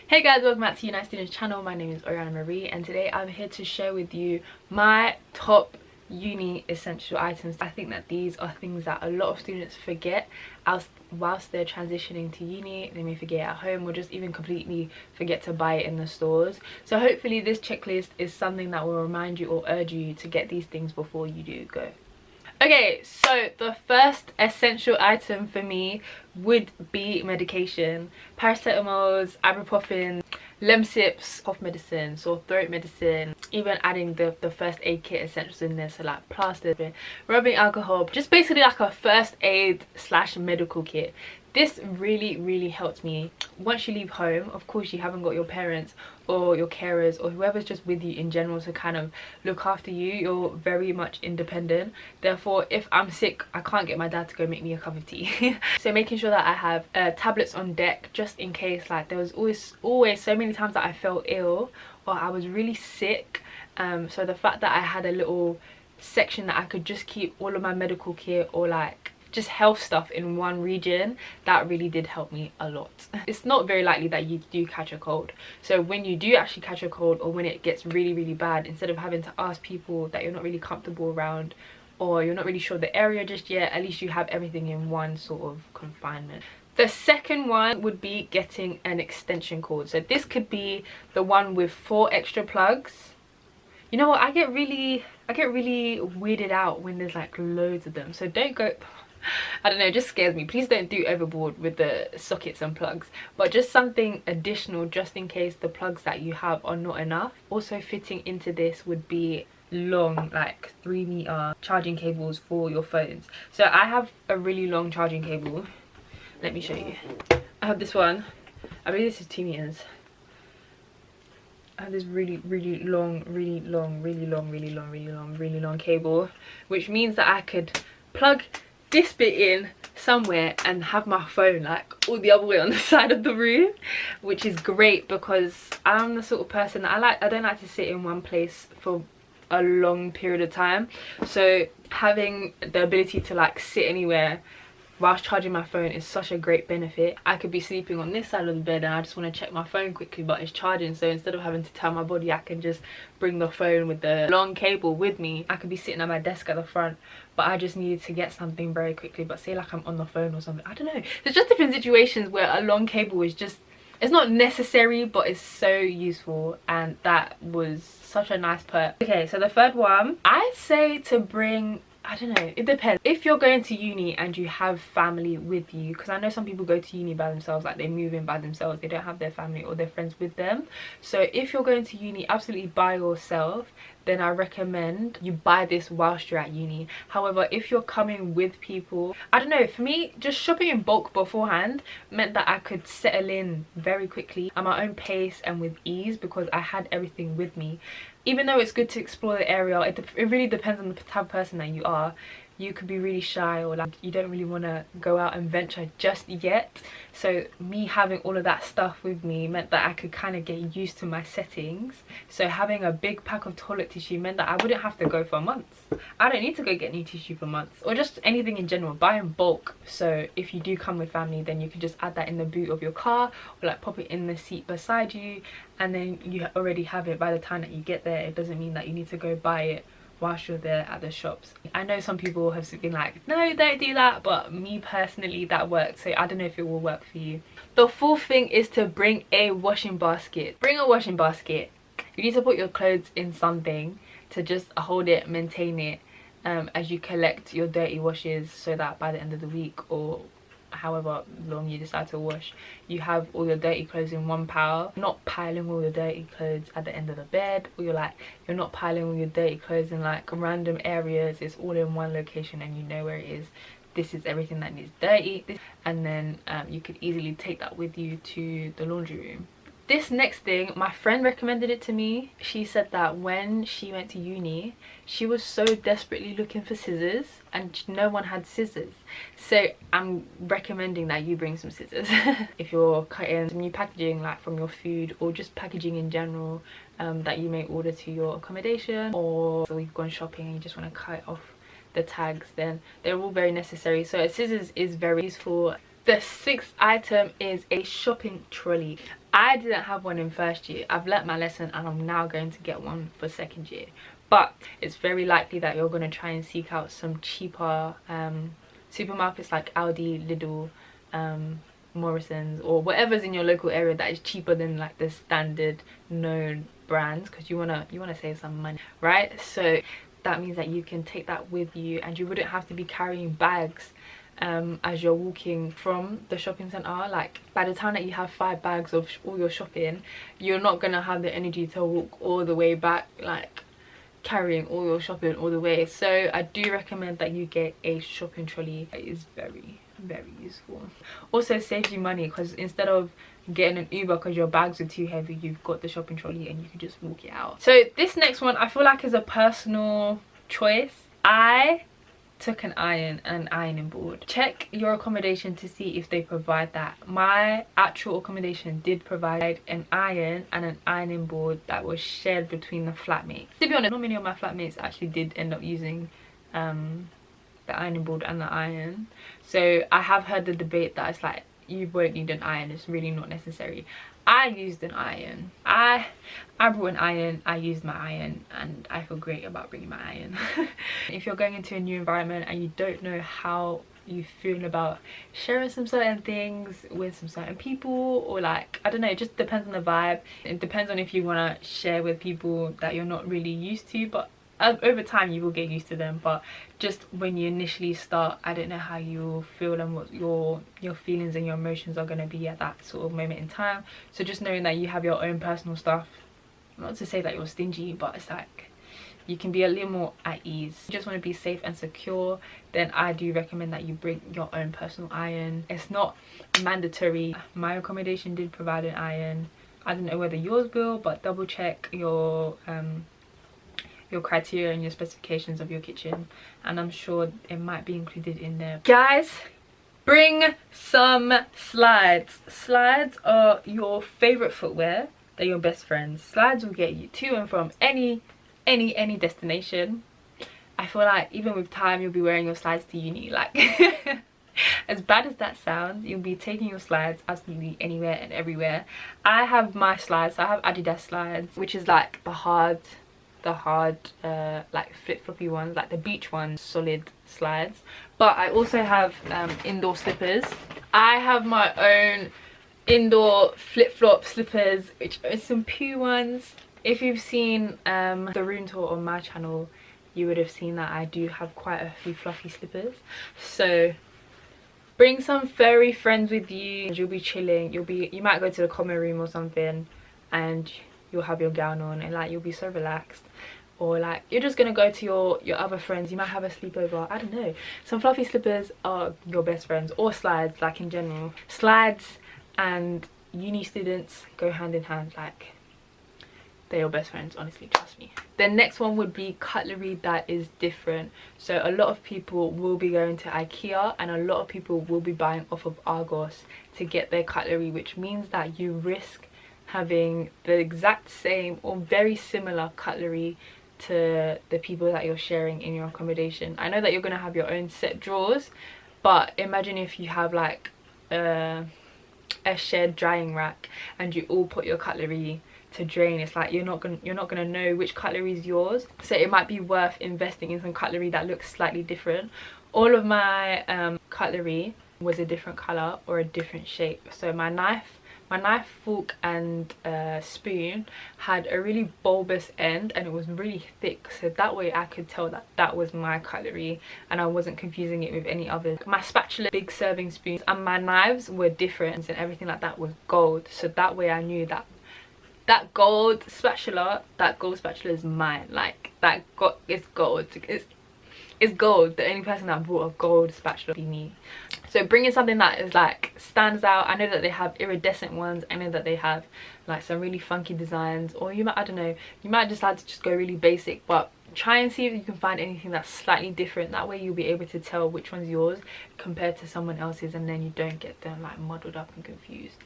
Hey guys, welcome back to United Students channel. My name is Oriana-Marie and today I'm here to share with you my top uni essential items. I think that these are things that a lot of students forget whilst they're transitioning to uni. They may forget at home or just even completely forget to buy it in the stores. So hopefully this checklist is something that will remind you or urge you to get these things before you do go. Okay, so the first essential item for me would be medication. Paracetamols, ibuprofen, Lemsips, cough medicine, sore throat medicine, even adding the first aid kit essentials in there, so like plaster, rubbing alcohol, just basically like a first aid / medical kit. This really helps me. Once you leave home, of course you haven't got your parents or your carers or whoever's just with you in general to kind of look after you. You're very much independent. Therefore, if I'm sick, I can't get my dad to go make me a cup of tea. So making sure that I have tablets on deck just in case. Like there was always so many times that I felt ill or I was really sick. So the fact that I had a little section that I could just keep all of my medical kit or like just health stuff in one region, that really did help me a lot. It's not very likely that you do catch a cold, so when you do actually catch a cold or when it gets really bad, instead of having to ask people that you're not really comfortable around or you're not really sure the area just yet, at least you have everything in one sort of confinement. The second one would be getting an extension cord. So this could be the one with 4 extra plugs. You know what, I get really weirded out when there's like loads of them, so don't go, I don't know, it just scares me. Please don't do overboard with the sockets and plugs, but just something additional just in case the plugs that you have are not enough. Also fitting into this would be long, like 3-meter charging cables for your phones. So I have a really long charging cable. Let me show you. I have this one, I believe this is 2 meters. I have this really long cable, which means that I could plug this bit in somewhere and have my phone like all the other way on the side of the room, which is great because I'm the sort of person that I don't like to sit in one place for a long period of time. So having the ability to like sit anywhere whilst charging my phone is such a great benefit. I could be sleeping on this side of the bed and I just want to check my phone quickly, but it's charging, so instead of having to tell my body, I can just bring the phone with the long cable with me. I could be sitting at my desk at the front, but I just needed to get something very quickly, but say like I'm on the phone or something, I don't know, there's just different situations where a long cable is just, it's not necessary but it's so useful, and that was such a nice perk. Okay, so the third one, I'd say to bring, I don't know, it depends. If you're going to uni and you have family with you, because I know some people go to uni by themselves, like they move in by themselves, they don't have their family or their friends with them. So if you're going to uni absolutely by yourself, then I recommend you buy this whilst you're at uni. However, if you're coming with people, I don't know, for me, just shopping in bulk beforehand meant that I could settle in very quickly at my own pace and with ease because I had everything with me. Even though it's good to explore the area, it really depends on the type of person that you are. You could be really shy or like you don't really want to go out and venture just yet. So me having all of that stuff with me meant that I could kind of get used to my settings. So having a big pack of toilet tissue meant that I wouldn't have to go for months. I don't need to go get new tissue for months, or just anything in general. Buy in bulk. So if you do come with family, then you can just add that in the boot of your car or like pop it in the seat beside you, and then you already have it by the time that you get there. It doesn't mean that you need to go buy it whilst you're there at the shops. I know some people have been like, no, don't do that, but me personally, that worked, so I don't know if it will work for you. The fourth thing is to bring a washing basket. Bring a washing basket. You need to put your clothes in something to just hold it, maintain it, as you collect your dirty washes, so that by the end of the week or however long you decide to wash, you have all your dirty clothes in one pile. Not piling all your dirty clothes at the end of the bed, or you're not piling all your dirty clothes in like random areas. It's all in one location and you know where it is. This is everything that needs dirty, and then you could easily take that with you to the laundry room. This next thing, my friend recommended it to me. She said that when she went to uni, she was so desperately looking for scissors and no one had scissors. So I'm recommending that you bring some scissors. If you're cutting some new packaging, like from your food or just packaging in general, that you may order to your accommodation, or so you've gone shopping and you just want to cut off the tags, then they're all very necessary. So scissors is very useful. The sixth item is a shopping trolley. I didn't have one in first year. I've learnt my lesson and I'm now going to get one for second year. But it's very likely that you're going to try and seek out some cheaper supermarkets like Aldi, Lidl, Morrison's, or whatever's in your local area that is cheaper than like the standard known brands, because you wanna save some money, right? So that means that you can take that with you and you wouldn't have to be carrying bags as you're walking from the shopping center. Like by the time that you have 5 bags of all your shopping, you're not gonna have the energy to walk all the way back, like carrying all your shopping all the way. So I do recommend that you get a shopping trolley. It is very useful. Also saves you money, because instead of getting an Uber because your bags are too heavy, you've got the shopping trolley and you can just walk it out. So this next one I feel like is a personal choice. I took an iron and an ironing board. Check your accommodation to see if they provide that. My actual accommodation did provide an iron and an ironing board that was shared between the flatmates. To be honest, not many of my flatmates actually did end up using the ironing board and the iron. So I have heard the debate that it's like, you won't need an iron, it's really not necessary. I used an iron. I brought an iron, I used my iron, and I feel great about bringing my iron. If you're going into a new environment and you don't know how you feel about sharing some certain things with some certain people, or like, I don't know, it just depends on the vibe. It depends on if you want to share with people that you're not really used to, but over time you will get used to them. But just when you initially start, I don't know how you'll feel and what your feelings and your emotions are going to be at that sort of moment in time. So just knowing that you have your own personal stuff, not to say that you're stingy, but it's like you can be a little more at ease. You just want to be safe and secure, then I do recommend that you bring your own personal iron. It's not mandatory. My accommodation did provide an iron. I don't know whether yours will, but double check your criteria and your specifications of your kitchen, and I'm sure it might be included in there. Guys, bring some slides. Slides are your favorite footwear. They're your best friends. Slides will get you to and from any destination. I feel like even with time you'll be wearing your slides to uni. Like as bad as that sounds, you'll be taking your slides absolutely anywhere and everywhere. I have my slides. So I have Adidas slides, which is like the hard like flip-floppy ones, like the beach ones, solid slides. But I also have indoor slippers. I have my own indoor flip-flop slippers, which are some Poo ones. If you've seen the room tour on my channel, you would have seen that I do have quite a few fluffy slippers. So bring some furry friends with you. You'll be chilling. You might go to the common room or something and you'll have your gown on and like you'll be so relaxed. Or like you're just gonna go to your other friends, you might have a sleepover, I don't know. Some fluffy slippers are your best friends, or slides, like in general. Slides and uni students go hand in hand, like they're your best friends, honestly, trust me. The next one would be cutlery that is different. So a lot of people will be going to IKEA and a lot of people will be buying off of Argos to get their cutlery, which means that you risk having the exact same or very similar cutlery to the people that you're sharing in your accommodation. I know that you're going to have your own set drawers, but imagine if you have like a shared drying rack and you all put your cutlery to drain. It's like you're not gonna know which cutlery is yours, so it might be worth investing in some cutlery that looks slightly different. All of my cutlery was a different color or a different shape. So my knife, fork and spoon had a really bulbous end and it was really thick, so that way I could tell that that was my cutlery and I wasn't confusing it with any others. My spatula, big serving spoons, and my knives were different and everything like that was gold, so that way I knew that that gold spatula is mine. Like it's gold. It's gold. The only person that bought a gold spatula would be me. So bringing something that is like stands out. I know that they have iridescent ones. I know that they have like some really funky designs, or you might, I don't know, you might decide to just go really basic, but try and see if you can find anything that's slightly different. That way you'll be able to tell which one's yours compared to someone else's, and then you don't get them like muddled up and confused.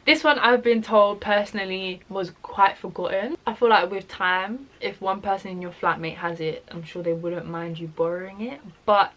This one, I've been told personally, was quite forgotten. I feel like with time, if one person in your flatmate has it, I'm sure they wouldn't mind you borrowing it. But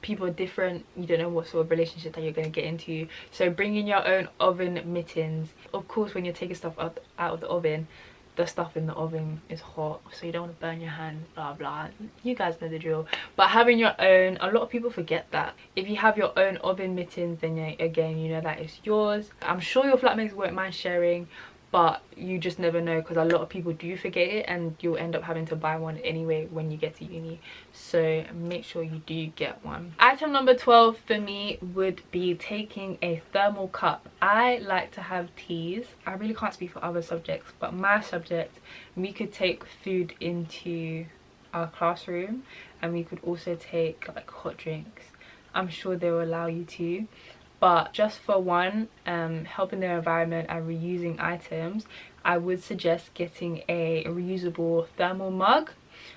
people are different, you don't know what sort of relationship that you're going to get into. So bring in your own oven mittens. Of course, when you're taking stuff out of the oven, the stuff in the oven is hot, so you don't want to burn your hand, blah blah, you guys know the drill. But having your own, a lot of people forget that if you have your own oven mittens, then again, you know that it's yours. I'm sure your flatmates won't mind sharing, but you just never know, because a lot of people do forget it and you'll end up having to buy one anyway when you get to uni. So make sure you do get one. Item number 12 for me would be taking a thermal cup. I like to have teas. I really can't speak for other subjects, but my subject, we could take food into our classroom and we could also take like hot drinks. I'm sure they will allow you to. But just for one, helping the environment and reusing items, I would suggest getting a reusable thermal mug.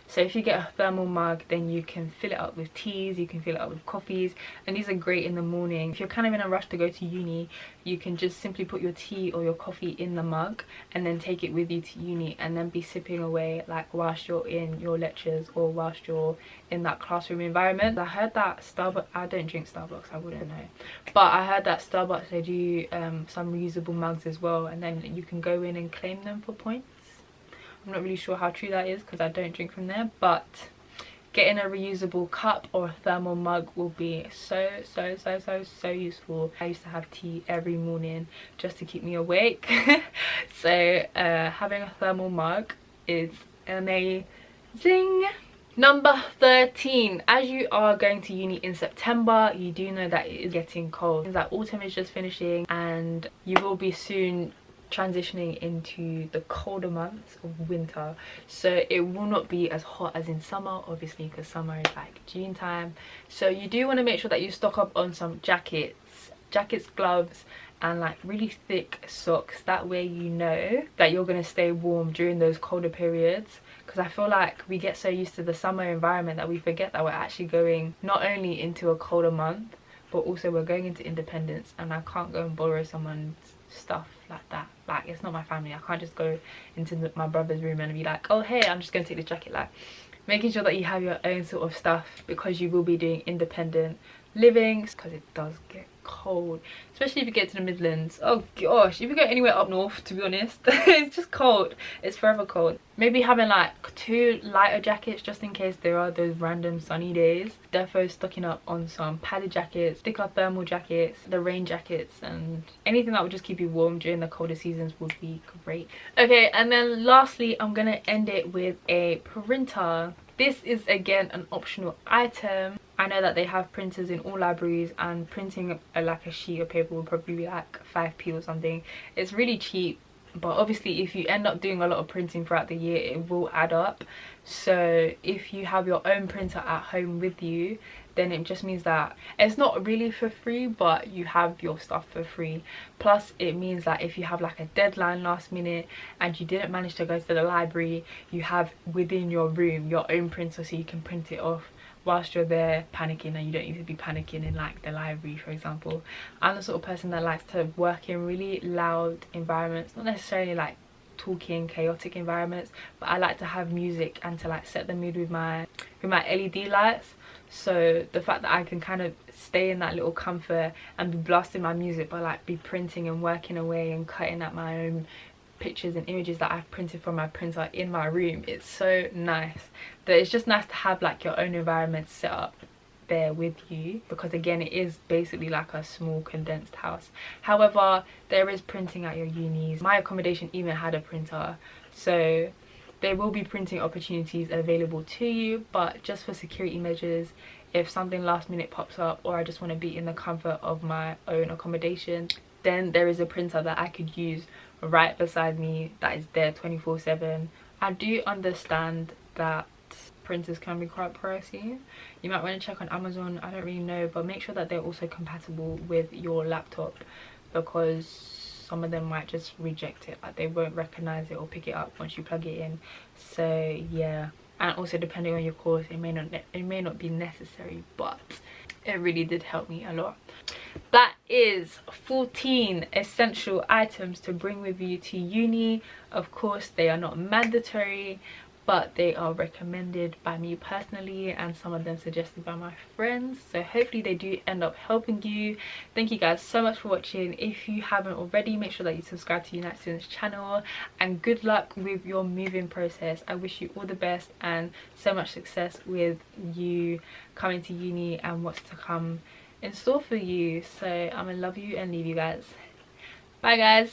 So if you get a thermal mug, then you can fill it up with teas, you can fill it up with coffees, and these are great in the morning. If you're kind of in a rush to go to uni, you can just simply put your tea or your coffee in the mug and then take it with you to uni, and then be sipping away like whilst you're in your lectures or whilst you're in that classroom environment. I heard that Starbucks, I don't drink Starbucks, I wouldn't know, but I heard that Starbucks, they do some reusable mugs as well, and then you can go in and claim them for points. I'm not really sure how true that is because I don't drink from there, but getting a reusable cup or a thermal mug will be so useful. I used to have tea every morning just to keep me awake. So having a thermal mug is amazing. Number 13, as you are going to uni in September, you do know that it is getting cold. It's like autumn is just finishing and you will be soon transitioning into the colder months of winter, so it will not be as hot as in summer, obviously, because summer is like June time. So you do want to make sure that you stock up on some jackets, gloves, and like really thick socks. That way you know that you're going to stay warm during those colder periods, because I feel like we get so used to the summer environment that we forget that we're actually going not only into a colder month, but also we're going into independence, and I can't go and borrow someone's stuff like that. Like, it's not my family. I can't just go into my brother's room and be like, oh hey, I'm just going to take the jacket. Like, making sure that you have your own sort of stuff, because you will be doing independent living, because it does get cold, especially if you get to the Midlands. Oh gosh, if you go anywhere up north, to be honest, it's just cold. It's forever cold. Maybe having like 2 lighter jackets just in case there are those random sunny days. Defo stocking up on some padded jackets, thicker thermal jackets, the rain jackets, and anything that would just keep you warm during the colder seasons would be great. Okay, and then lastly, I'm gonna end it with a printer. This is again an optional item. I know that they have printers in all libraries, and printing like a sheet of paper will probably be like 5p or something. It's really cheap, but obviously if you end up doing a lot of printing throughout the year, it will add up. So if you have your own printer at home with you, then it just means that it's not really for free, but you have your stuff for free. Plus it means that if you have like a deadline last minute and you didn't manage to go to the library, you have within your room your own printer, so you can print it off whilst you're there panicking, and you don't need to be panicking in like the library, for example. I'm the sort of person that likes to work in really loud environments, not necessarily like talking chaotic environments, but I like to have music and to like set the mood with my LED lights. So the fact that I can kind of stay in that little comfort and be blasting my music, but like be printing and working away and cutting at my own pictures and images that I've printed from my printer in my room, it's so nice. That it's just nice to have like your own environment set up there with you, because again, it is basically like a small condensed house. However, there is printing at your unis. My accommodation even had a printer, so there will be printing opportunities available to you, but just for security measures, if something last minute pops up, or I just want to be in the comfort of my own accommodation, then there is a printer that I could use right beside me that is there 24/7. I do understand that printers can be quite pricey. You might want to check on Amazon, I don't really know, but make sure that they're also compatible with your laptop, because some of them might just reject it, like they won't recognize it or pick it up once you plug it in. So yeah, and also depending on your course, it may not be necessary, but it really did help me a lot. That is 14 essential items to bring with you to uni. Of course, they are not mandatory, but they are recommended by me personally and some of them suggested by my friends, so hopefully they do end up helping you. Thank you guys so much for watching. If you haven't already, make sure that you subscribe to United Students channel, and good luck with your moving process. I wish you all the best and so much success with you coming to uni and what's to come in store for you. So I'm gonna love you and leave you guys. Bye guys.